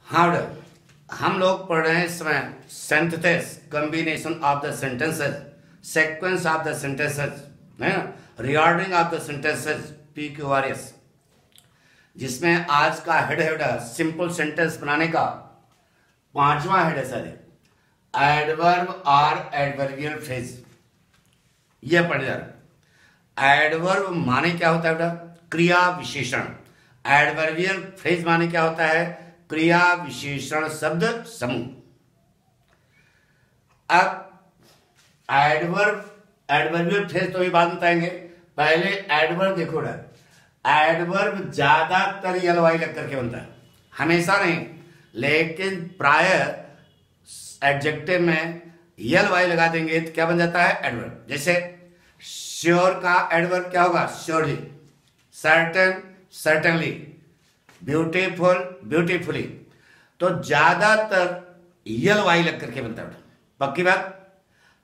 हाँ बेटा, हम लोग पढ़ रहे हैं इस समय synthesis combination of the sentences, sequence of the sentences है ना, reordering of the sentences PQRS, जिसमें आज का हेड है बेटा सिंपल सेंटेंस बनाने का 5वां हेड है सर, एडवर्ब और एडवर्बियल फ्रेज। यह पढ़ जा रहा है। एडवर्ब माने क्या होता है बेटा? क्रिया विशेषण। एडवर्बियल फ्रेज माने क्या होता है? क्रिया विशेषण शब्द समूह। अब एडवर्बियल फ्रेज तो भी बाद बताएंगे, पहले एडवर्ब देखो बेटा। एडवर्ब ज्यादातर यल लग करके बनता है, हमेशा नहीं, लेकिन प्राय एडजेक्टिव में यल लगा देंगे तो क्या बन जाता है? एडवर्ब। जैसे श्योर का एडवर्ब क्या होगा? Surely. Certain, certainly. Beautiful, beautifully. तो ज्यादातर यल लग करके बनता है, पक्की बात।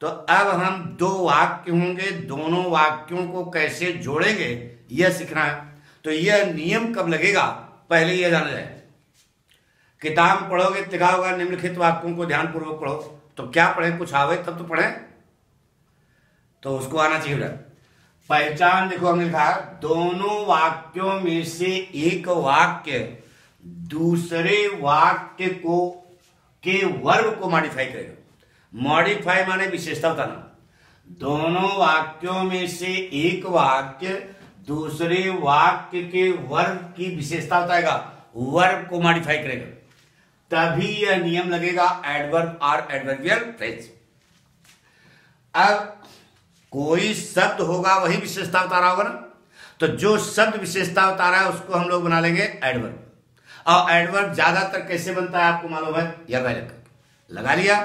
तो अब हम दो वाक्य होंगे, दोनों वाक्यों को कैसे जोड़ेंगे यह सीखना है। तो यह नियम कब लगेगा पहले यह जाना जाए। किताब पढ़ोगे लिखा होगा निम्नलिखित वाक्यों को ध्यानपूर्वक पढ़ो, तो क्या पढ़े? कुछ आवे तब तो पढ़े, तो उसको आना चाहिए बेटा। पहचान देखो, हमने लिखा दोनों वाक्यों में से एक वाक्य दूसरे वाक्य को के वर्ब को मॉडिफाई करेगा। मॉडिफाई माने विशेषता बताना। दोनों वाक्यों में से एक वाक्य दूसरे वाक्य के वर्ब की विशेषता बताएगा, वर्ब को मॉडिफाई करेगा, तभी यह नियम लगेगा एडवर्ब और एडवर्बियल फ्रेज। अब कोई शब्द होगा वही विशेषता बता रहा होगा ना, तो जो शब्द विशेषता बता रहा है उसको हम लोग बना लेंगे एडवर्ब। और एडवर्ब ज्यादातर कैसे बनता है आपको मालूम है? यल लगा लिया,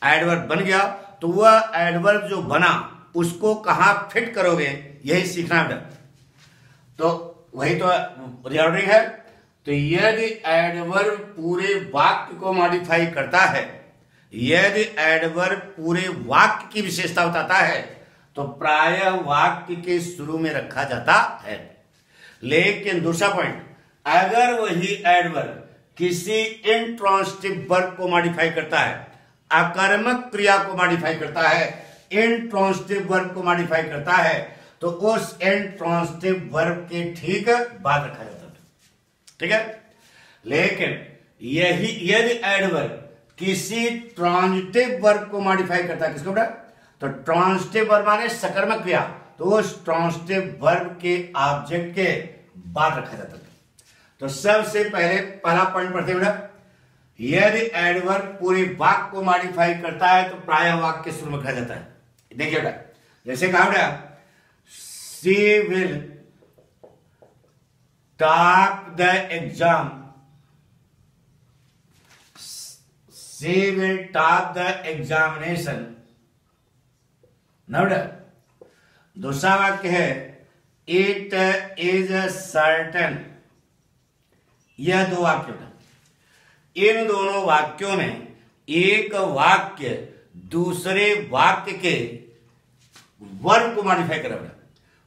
एडवर्ब बन गया, तो वह एडवर्ब जो बना उसको कहां फिट करोगे यही सीखना है। तो वही तो रीऑर्डरिंग है। तो यदि एडवर्ब पूरे वाक्य को मॉडिफाई करता है, यदि एडवर्ब पूरे वाक्य की विशेषता बताता है, तो प्रायः वाक्य के शुरू में रखा जाता है। लेकिन दूसरा पॉइंट, अगर वही एडवर्ब किसी इंट्रांसिटिव वर्ब को मॉडिफाई करता है, आकर्मक क्रिया को मॉडिफाई करता है, इंट्रांसिटिव वर्ब को मॉडिफाई करता है, तो उस इंट्रांसिटिव वर्ब के ठीक बाद रखा जाता है, ठीक है। लेकिन यही यदि एडवर्ब किसी ट्रांजिटिव वर्ब को मॉडिफाई करता है, किसको बेटा? तो ट्रांजिटिव वर्ब माने सकर्मक क्रिया, तो उस ट्रांजिटिव वर्ब के ऑब्जेक्ट के बाद रखा जाता है। तो सबसे पहले पहला पॉइंट पढ़ते हैं बेटा, यदि एडवर्ब पूरे वाक्य को मॉडिफाई करता है तो प्रायः वाक्य के शुरू में रखा जाता है। देखिए बेटा, जैसे कहा बेटा, she will top the exam, she will top the examination. ना बेटा, दूसरा वाक्य है इट इज सर्टेन। यह दो वाक्य बेटा, इन दोनों वाक्यों में एक वाक्य दूसरे वाक्य के वर्ब को मॉडिफाई करेगा बेटा।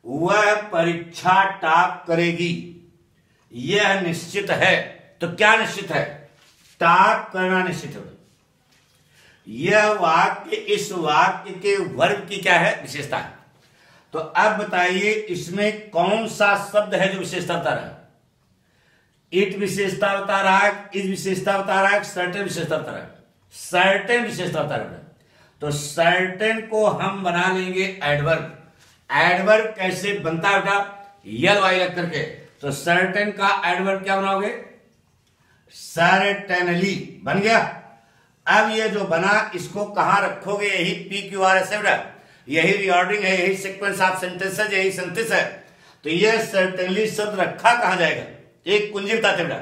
वह परीक्षा टॉप करेगी, यह निश्चित है। तो क्या निश्चित है? टॉप करना निश्चित है। यह वाक्य इस वाक्य के वर्ब की क्या है? विशेषता है। तो अब बताइए इसमें कौन सा शब्द है जो विशेषता बता रहा है? इट विशेषता बता रहा है, इस विशेषता बता रहा है, सर्टेन विशेषता बता रहा है, सर्टेन विशेषता बता रहा है। तो सर्टेन को हम बना लेंगे एडवर्ब। एडवर्ब कैसे बनता है बेटा? यल लग करके। तो सर्टेन का एडवर्ब क्या बनाओगे? सर्टेनली बन गया। अब ये जो बना इसको कहां रखोगे? यही PQRS है बेटा, यही रीऑर्डरिंग है, यही सीक्वेंस ऑफ सेंटेंसेस, यही सिंथेसिस है। तो ये सर्टेनली शब्द रखा कहां जाएगा? एक कुंजी बताते बेटा,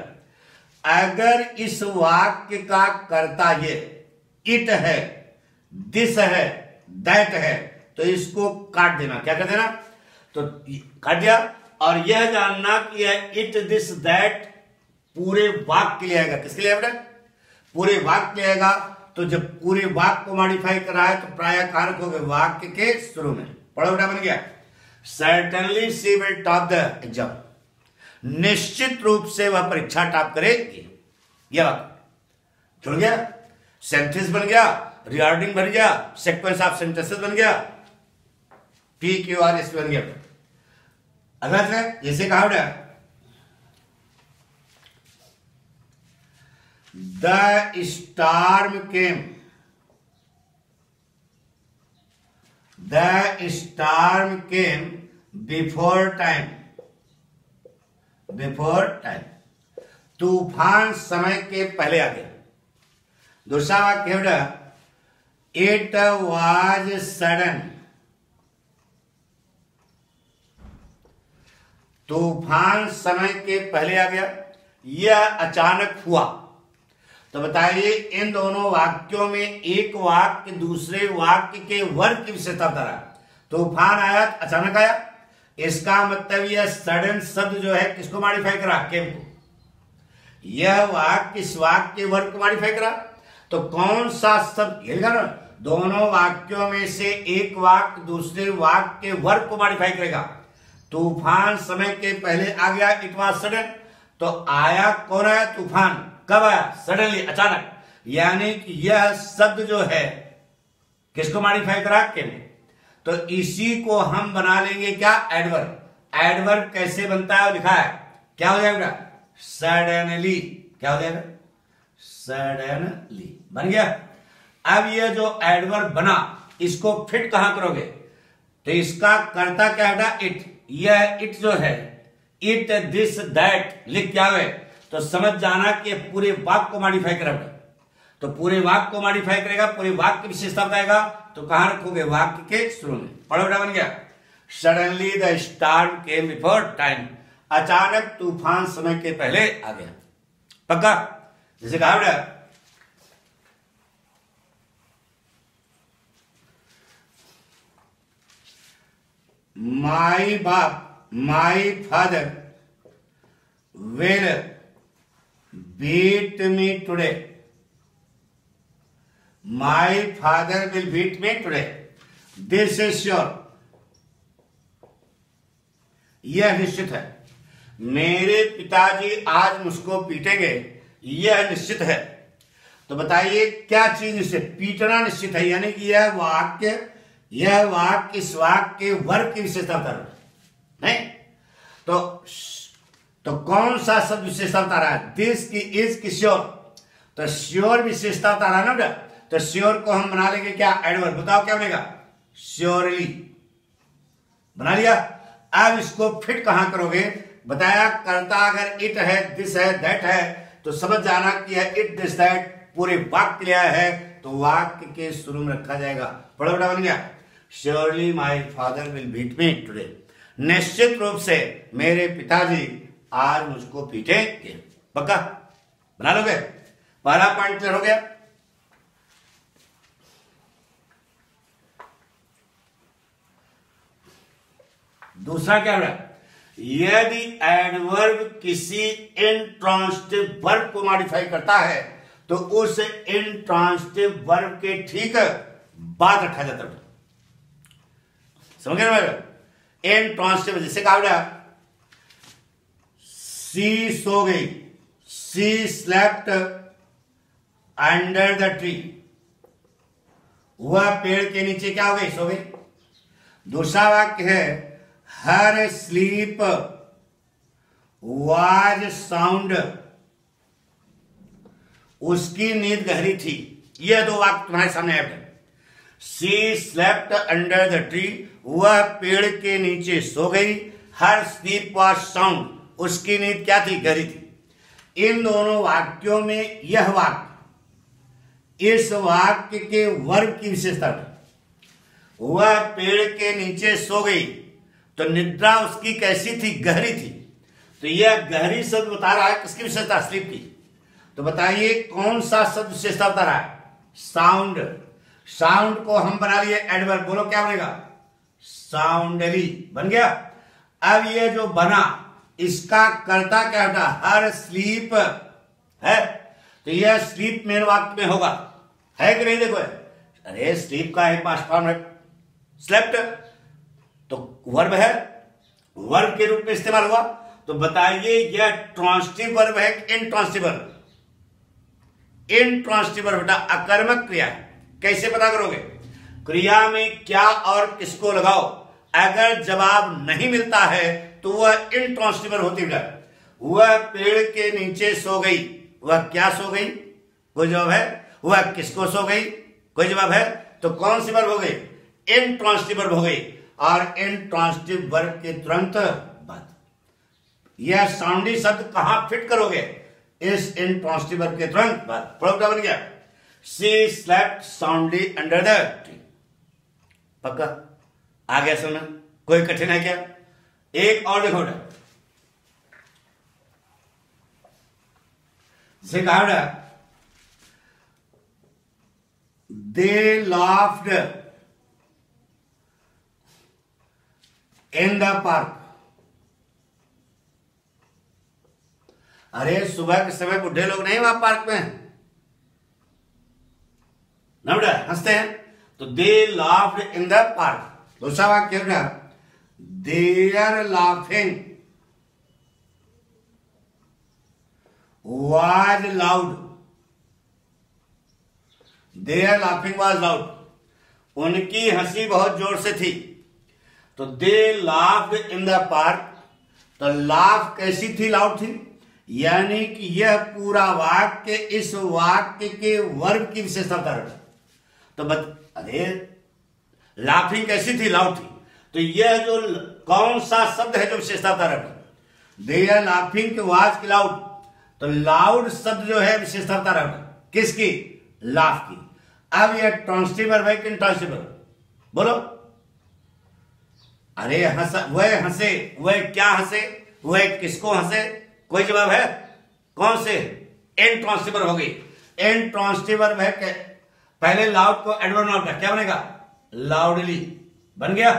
अगर इस वाक्य का कर्ता ये इट है, दिस है, दैट है, तो इसको काट देना। क्या कर देना? तो काट दिया। और यह जानना कि यह इट, दिस, दैट पूरे वाक्य के लिए आएगा। किसके लिए बेटा? पूरे वाक्य के लिए आएगा। तो जब पूरे वाक्य को मॉडिफाई कर रहा है तो प्रायः कहां रखोगे? वाक्य के शुरू में। पढ़ो बेटा, बन गया। Certainly she will top the exam, निश्चित रूप से वह परीक्षा टॉप करेगी। यह जुड़ गया, सेंटेंस बन गया, रिगार्डिंग बन गया, सीक्वेंस ऑफ सेंटेंसेस बन गया, PQRS बन गया। अगला है जैसे कहा बेटा the storm came, the storm came before time, before time, तूफान समय के पहले आ गया। दूसरा वाक्य है बेटा इट वाज सडन, तूफान समय के पहले आ गया, यह अचानक हुआ। तो बताइए इन दोनों वाक्यों में एक वाक्य दूसरे वाक्य के वर्ग की विशेषता बता रहा है। तूफान आया, अचानक आया, इसका मतलब यह सडन शब्द जो है किसको मॉडिफाई करा, केम को। यह वाक्य इस वाक्य के वर्ग को मॉडिफाई करा। तो कौन सा शब्द, यही ना, दोनों वाक्यों में से एक वाक्य दूसरे वाक्य के वर्ग को मॉडिफाई करेगा। तूफान समय के पहले आ गया, इट वाज सडन। तो आया, कौन आया, तूफान। कब आया, सडनली, अचानक। यानी कि यह शब्द जो है किसको मॉडिफाई करा, केम। तो इसी को हम बना लेंगे क्या, एडवर्ब। एडवर्ब कैसे बनता है लिखा है, क्या हो जाएगा, सडनली। क्या हो जाएगा, सडनली बन गया। अब यह जो एडवर्ब बना इसको फिट कहां करोगे, तो इसका कर्ता क्या है, इट। यह इट जो है, इट दिस दैट लिख क्या है, तो समझ जाना कि पूरे वाक्य को मॉडिफाई करेगा। तो पूरे वाक्य को मॉडिफाई करेगा, पूरे वाक्य की विशेषता बताएगा। तो कहां रखोगे, वाक्य के शुरू में। पढ़ो बेटा, बन गया suddenly the storm came before time, अचानक तूफान समय के पहले आ गया। पक्का, जैसे कहा बेटा my father will beat me today, my father will beat me today, this is sure, यह निश्चित है। मेरे पिताजी आज मुझको पीटेंगे, यह निश्चित है। तो बताइए क्या चीज निश्चित, पीटना निश्चित है। यानी कि यह वाक्य इस वाक्य के वर्ग की विशेषता बता रहा है, नहीं। तो कौन सा शब्द विशेषता बता रहा है, दिस की, इज की, श्योर। तो श्योर विशेषता बता रहा है ना बेटा। तो श्योर को हम बना लेंगे क्या, एडवर्ब। बताओ क्या बनेगा, श्योरली। बना लिया। अब इसको फिट कहां करोगे, बताया कर्ता अगर इट है, दिस है, दैट है, तो समझ जाना कि यह इट दिस दैट पूरे वाक्य लिया है, तो वाक्य के शुरू में रखा जाएगा। पढ़ो बेटा, बन गया surely my father will beat me today, निश्चित रूप से मेरे पिताजी आज मुझको पीटेंगे। पक्का, बना लोगे। पहला पॉइंट क्लियर हो गया। दूसरा क्या है, यदि एडवर्ब किसी इंट्रांसिटिव वर्ब को मॉडिफाई करता है तो उस इंट्रांसिटिव वर्ब के ठीक बाद रखा जाता है। समझ गए, इंट्रांसिटिव। जैसे कहा बेटा सी सो गई, सी स्लेप्ट अंडर द ट्री, वह पेड़ के नीचे क्या हो गई, सो गई। दूसरा वाक्य है हर स्लीप वाज साउंड, उसकी नींद गहरी थी। यह दो वाक्य तुम्हारे सामने है। सी स्लेप्ट अंडर द ट्री, वह पेड़ के नीचे सो गई। हर स्लीप वाज साउंड, उसकी नींद क्या थी, गहरी थी। इन दोनों वाक्यों में यह वाक्य इस वाक्य के वर्ग की विशेषता है। वह पेड़ के नीचे सो गई, तो निद्रा उसकी कैसी थी, गहरी थी। तो यह गहरी शब्द बता रहा है किसकी विशेषता, स्लीप की। तो बताइए कौन सा शब्द विशेषता बता रहा है, साउंड। साउंड को हम बना लिए एडवर्ब। बोलो क्या बनेगा, साउंडली। बन गया। अब ये जो बना इसका कर्ता क्या होता, हर स्लीप है, तो यह स्लीप मेन वाक्य में होगा, है कि नहीं। देखो अरे स्लीप का है पास्ट फॉर्म है, स्लेप्ट, तो वर्ब है, वर्ब के रूप में इस्तेमाल हुआ। तो बताइए यह ट्रांसिटिव वर्ब है कि इनट्रांसिटिव वर्ब, इंट्रांसिटिव वर्ब बेटा अकर्मक क्रिया है। कैसे पता करोगे? क्रिया में क्या और किसको लगाओ, अगर जवाब नहीं मिलता है तो वह इंट्रांसिटिव वर्ब होती है। वह पेड़ के नीचे सो गई, वह क्या सो गई? कोई जवाब है? वह किसको सो गई? कोई जवाब है? तो कौन सी वर्ब हो गई? इंट्रांसिटिव वर्ब हो गई। और इंट्रांसिटिव वर्ब के तुरंत बाद यह साउंडी शब्द कहां फिट करोगे? इस इंट्रांसिटिव वर्ब के तुरंत बाद। प्रोग्राम बन गया। She slept soundly under the tree. पक्का आ गया समझ? कोई कठिन है क्या? एक और देखो बेटा, से कहा बेटा दे लाफ्ड इन द पार्क। अरे सुबह के समय बुढ़े लोग नहीं वहां पार्क में ना बेटा हंसते हैं, तो they laughed in the park. दूसरा वाक्य बेटा their laughing was loud. Their laughing was loud, उनकी हंसी बहुत जोर से थी। तो they laughed in the park, तो लाफ कैसी थी? लाउड थी। यानी कि यह पूरा वाक्य इस वाक्य के वर्ब की विशेषता बता रहा है। तो अरे लाफिंग कैसी थी? लाउड थी। तो यह जो कौन सा शब्द है जो विशेषता बता रहा है? दे आर लाफिंग के वाज की लाउड, तो लाउड शब्द जो है विशेषता बता रहा है किसकी? लाफ की। अब यह ट्रांसिटिव वर्ब है कि इंट्रांसिटिव वर्ब? बोलो। अरे हंसा, वह हंसे, वह क्या हंसे, वह किसको हंसे? कोई जवाब है? कौन से? इंट्रांसिटिव वर्ब हो गई। इंट्रांसिटिव वर्ब है कि पहले लाउड को एडवर्ब नाउन का क्या बनेगा? लाउडली बन गया।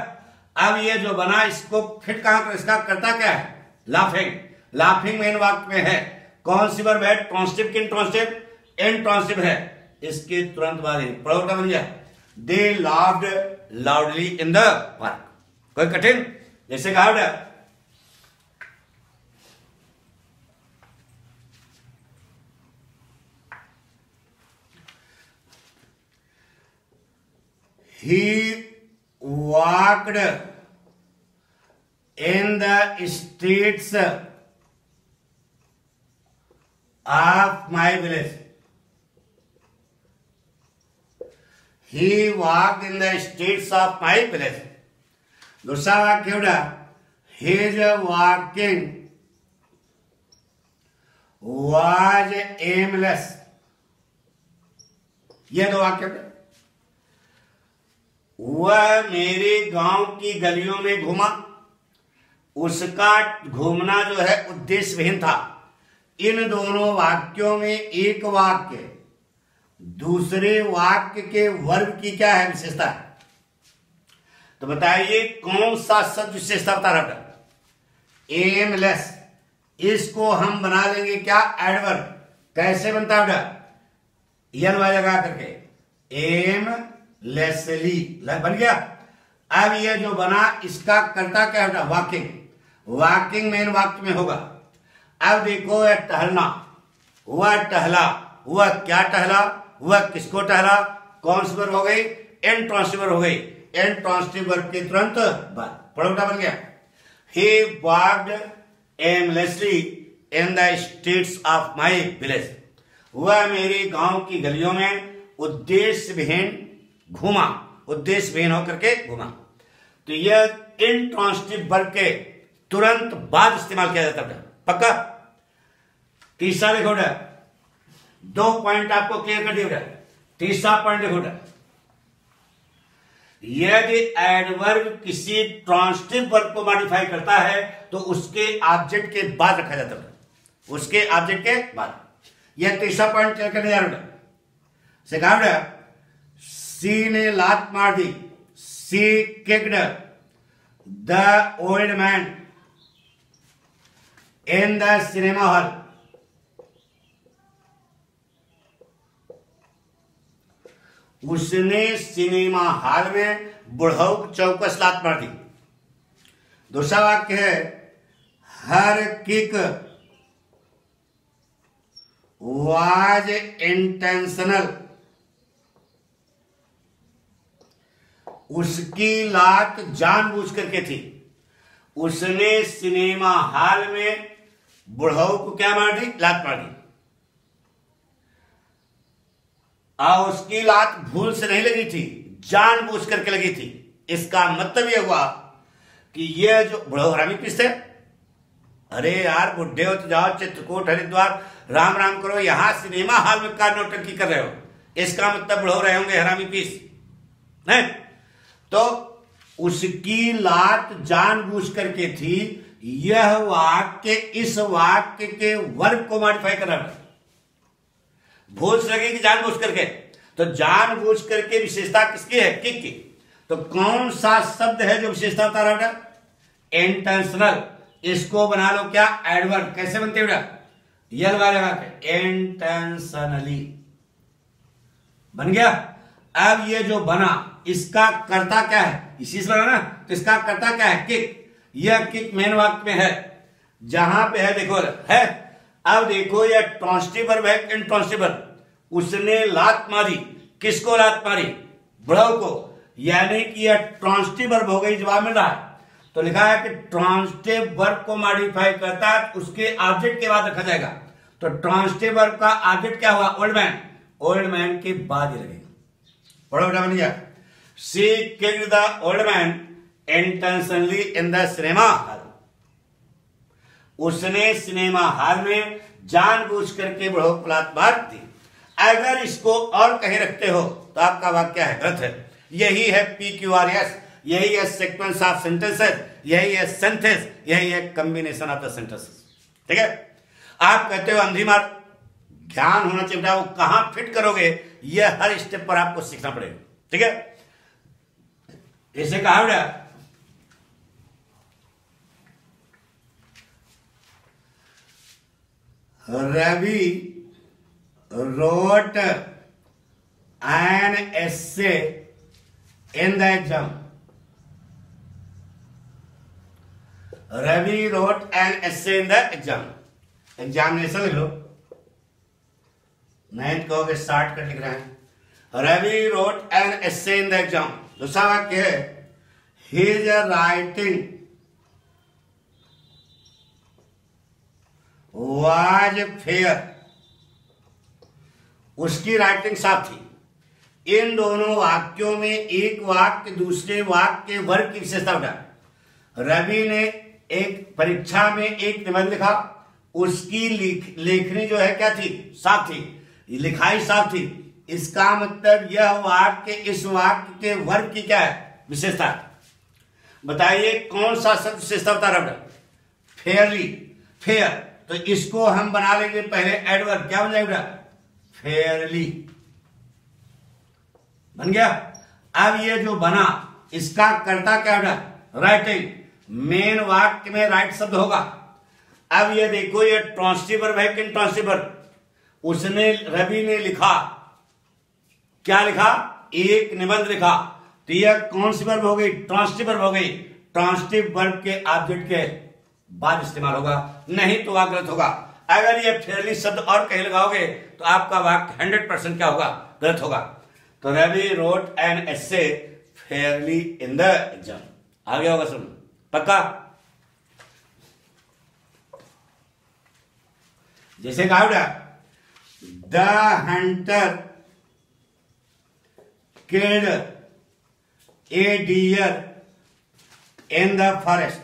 अब ये जो बना इसको फिट कहां कर? इसका करता क्या है? लाफिंग। लाफिंग मेन वाक्य में है। कौन सी वर्ब है? ट्रांसिटिव की इंट्रांसिटिव? इंट्रांसिटिव है। इसके तुरंत बाद ही प्रोग्राम बन गया they laughed loudly in the park. कोई कठिन? जैसे कहा बेटा he walked in the streets of my village. He walked in the streets of my village. दूसरा वाक्य बेटा his walking was aimless. ये दो वाक्य बेटा। वह मेरे गांव की गलियों में घूमा, उसका घूमना जो है उद्देश्य विहीन था। इन दोनों वाक्यों में एक वाक्य दूसरे वाक्य के वर्ब की क्या है विशेषता? तो बताइए कौन सा शब्द विशेषता बता रहा था? एमलेस। इसको हम बना लेंगे क्या? एडवर्ब। कैसे बनता है बेटा? एन वाई लगा करके एम लेसली बन गया। अब ये जो बना इसका करता क्या बेटा? वॉकिंग। वॉकिंग मेन वाक्य में होगा। अब देखो यह टहलना, वह टहला, वह क्या टहला, वह किसको टहला? कौन सी वर्ब हो गई? इंट्रांसिटिव वर्ब हो गई। इंट्रांसिटिव वर्ब के तुरंत बाद प्रोग्राम बन गया he walked aimlessly in the streets of my village. वह मेरे गांव की गलियों में उद्देश्य विहीन घूमा, उद्देश्य विहीन होकर के घूमा। तो यह इंट्रांसिटिव वर्ब के तुरंत बाद इस्तेमाल किया जाता है। पक्का? तीसरा देखो बेटा, दो पॉइंट आपको क्लियर कर दिया। तीसरा पॉइंट देखो बेटा, यदि एडवर्ब किसी ट्रांसिटिव वर्ब को मॉडिफाई करता है तो उसके ऑब्जेक्ट के बाद रखा जाता है। उसके ऑब्जेक्ट के बाद। यह तीसरा पॉइंट क्लियर करने जा रहा है। से कहा बेटा सी ने लात मार दी। She kicked the old man in the cinema hall. उसने सिनेमा हॉल में बुढ़ऊ चौकस लात मार दी। दूसरा वाक्य है हर किक वाज इंटेंशनल, उसकी लात जानबूझ करके थी। उसने सिनेमा हॉल में बुढ़ऊ को क्या मार दी? लात मार दी। और उसकी लात भूल से नहीं लगी थी, जानबूझ करके लगी थी। इसका मतलब यह हुआ कि यह जो बुढ़ऊ हरामी पीस थे, अरे यार बुढ़े हो तो जाओ चित्रकूट हरिद्वार राम राम करो, यहां सिनेमा हॉल में क्या नौटंकी कर रहे हो? इसका मतलब बुढ़ऊ रहे होंगे हरामी पीस, नहीं? तो उसकी लात जानबूझ करके थी। यह वाक्य इस वाक्य के वर्ग को मॉडिफाई कर रहा है। भूल से लगेगी जानबूझ करके, तो जानबूझ करके विशेषता किसकी है? किक की। तो कौन सा शब्द है जो विशेषता बता रहा है? इंटेंशनल। इसको बना लो क्या? एडवर्ब। कैसे बनते बेटा? यल वाले वाक्य इंटेंशनली बन गया। अब ये जो बना, इसका कर्ता क्या है? इसी से बना ना, तो इसका कर्ता क्या है? किक। यह किक मेन वाक्य में है, जहां पे है देखो है। अब देखो यह ट्रांसिटिव वर्ब है, इंट्रांसिटिव वर्ब। उसने लात मारी, किसको लात मारी? बुढ़ऊ को। यानी कि यह ट्रांसिटिव वर्ब हो गई, जवाब मिल रहा है। तो लिखा है कि ट्रांसिटिव वर्ब को मॉडिफाई करता है, उसके ऑब्जेक्ट के बाद रखा जाएगा। तो ट्रांसिटिव वर्ब का ऑब्जेक्ट क्या हुआ? Old man. ओल्ड मैन के बाद ही लगेगा। बड़ा बेटा बन गया। She kicked the old man intentionally in the cinema hall. उसने सिनेमा हॉल में जानबूझ करके बुढ़ऊ को लात मार दी। अगर इसको और कहीं रखते हो तो आपका वाक्य है गलत है। यही है PQRS, यही है सीक्वेंस ऑफ सेंटेंसेस, यही है सेंटेंस, यही है कॉम्बिनेशन ऑफ द सेंटेंसेस। ठीक है? आप कहते हो अंधी मार, ध्यान होना चाहिए, वो कहां फिट करोगे, यह हर स्टेप पर आपको सीखना पड़ेगा। ठीक है? इसे कहा बेटा Ravi wrote an essay in the exam. Ravi wrote an essay in the exam. Examination लिख लो, नहीं कहोगे शॉर्ट कट लिख रहे हैं। Ravi wrote an essay in the exam. दूसरा वाक्य है his writing was fair. उसकी राइटिंग साफ थी। इन दोनों वाक्यों में एक वाक्य दूसरे वाक्य के वर्ग की विशेषता उठा। रवि ने एक परीक्षा में एक निबंध लिखा, उसकी लेखनी जो है क्या थी? साफ थी, लिखाई साफ थी। इसका मतलब यह वाक्य इस वाक्य के वर्ग की क्या है? विशेषता। बताइए कौन सा शब्द विशेषता बता रहा है? Fairlie, fair. तो इसको हम बना लेंगे पहले एडवर्ब। क्या बन जाएगा? फेयरली बन गया। अब ये जो बना, इसका कर्ता क्या होगा? राइटिंग। मेन वाक्य में राइट शब्द होगा। अब ये देखो, ये ट्रांसिटिव वर्ब है कि इंट्रांसिटिव वर्ब? उसने, रवि ने लिखा, क्या लिखा? एक निबंध लिखा। तो यह कौन सी वर्ब हो गई? ट्रांसिटिव वर्ब हो गई। ट्रांसिटिव वर्ब के ऑब्जेक्ट के बाद इस्तेमाल होगा, नहीं तो वह गलत होगा। अगर ये फेयरली शब्द और कहीं लगाओगे तो आपका वाक्य 100% क्या होगा? गलत होगा। तो Ravi wrote an essay fairly in the exam. आ गया होगा समझ? पक्का? जैसे कहा the hunter killed a deer in the forest.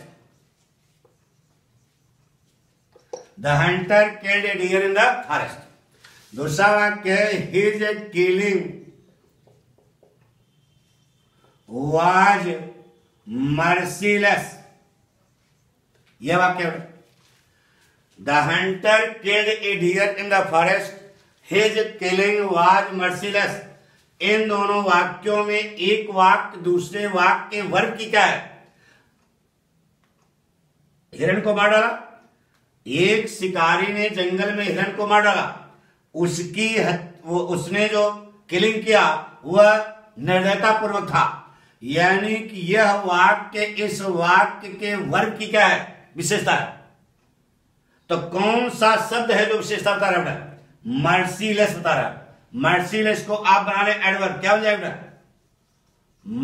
The hunter killed a deer in the forest. दूसरा वाक्य है his killing was merciless. यह वाक्य है The hunter killed a deer in the forest. His killing was merciless. इन दोनों वाक्यों में एक वाक्य दूसरे वाक्य के वर्ग की क्या है? हिरण को मार डाला। एक शिकारी ने जंगल में हिरण को मार डाला। उसने जो किलिंग किया वह निर्दयता पूर्वक था। यानी कि यह वाक्य इस वाक्य के वर्ग की क्या है? विशेषता है। तो कौन सा शब्द है जो विशेषता बता रहा है? मर्सीलेस बता रहा है। मर्सीलेस को आप बना ले एडवर्ब, क्या हो जाएगा?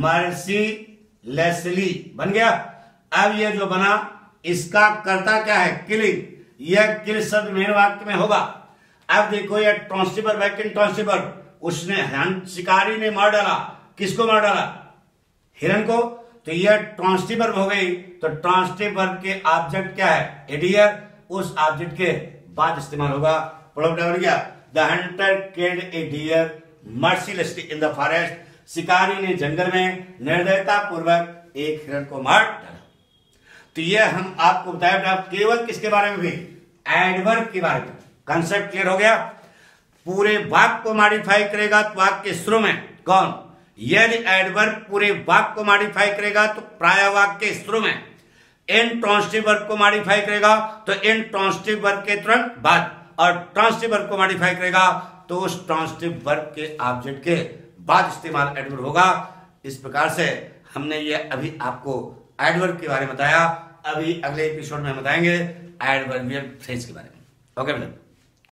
मर्सीलेसली बन गया। अब ये जो बना इसका कर्ता क्या है? किलिंग। यह किल शब्द मेन वाक्य में होगा। अब देखो ये ट्रांसिटिव वर्ब है कि इंट्रांसिटिव वर्ब? उसने शिकारी ने मार डाला। किसको मार डाला? हिरन को। तो यह ट्रांसिटिव वर्ब हो गई। तो ट्रांसिटिव वर्ब के ऑब्जेक्ट क्या है? ए डियर। उस ऑब्जेक्ट के बाद इस्तेमाल होगा। बन गया the hunter killed a deer mercilessly in the forest. शिकारी ने जंगल में निर्दयता पूर्वक एक हिरन को मार डाला। तो यह हम आपको बताया केवल किसके बारे में? भी एडवर्ब के बारे में। कंसेप्ट क्लियर हो गया। पूरे वाक्य को मॉडिफाई करेगा तो वाक्य के शुरू में कौन? यदि एडवर्ब पूरे वाक्य को मॉडिफाई करेगा तो प्राय वाक्य के शुरू में। इन ट्रांसिटिव वर्ब को मॉडिफाई करेगा तो इन ट्रांसिटिव वर्ब के तुरंत बाद। और ट्रांसिटिव वर्ब को मॉडिफाई करेगा तो उस ट्रांसिटिव वर्ब के ऑब्जेक्ट के बाद इस्तेमाल एडवर्ब होगा। इस प्रकार से हमने ये अभी आपको एडवर्ब के बारे में बताया। अभी अगले एपिसोड में बताएंगे एडवर्बियल फ्रेज के बारे में। ओके बेटा।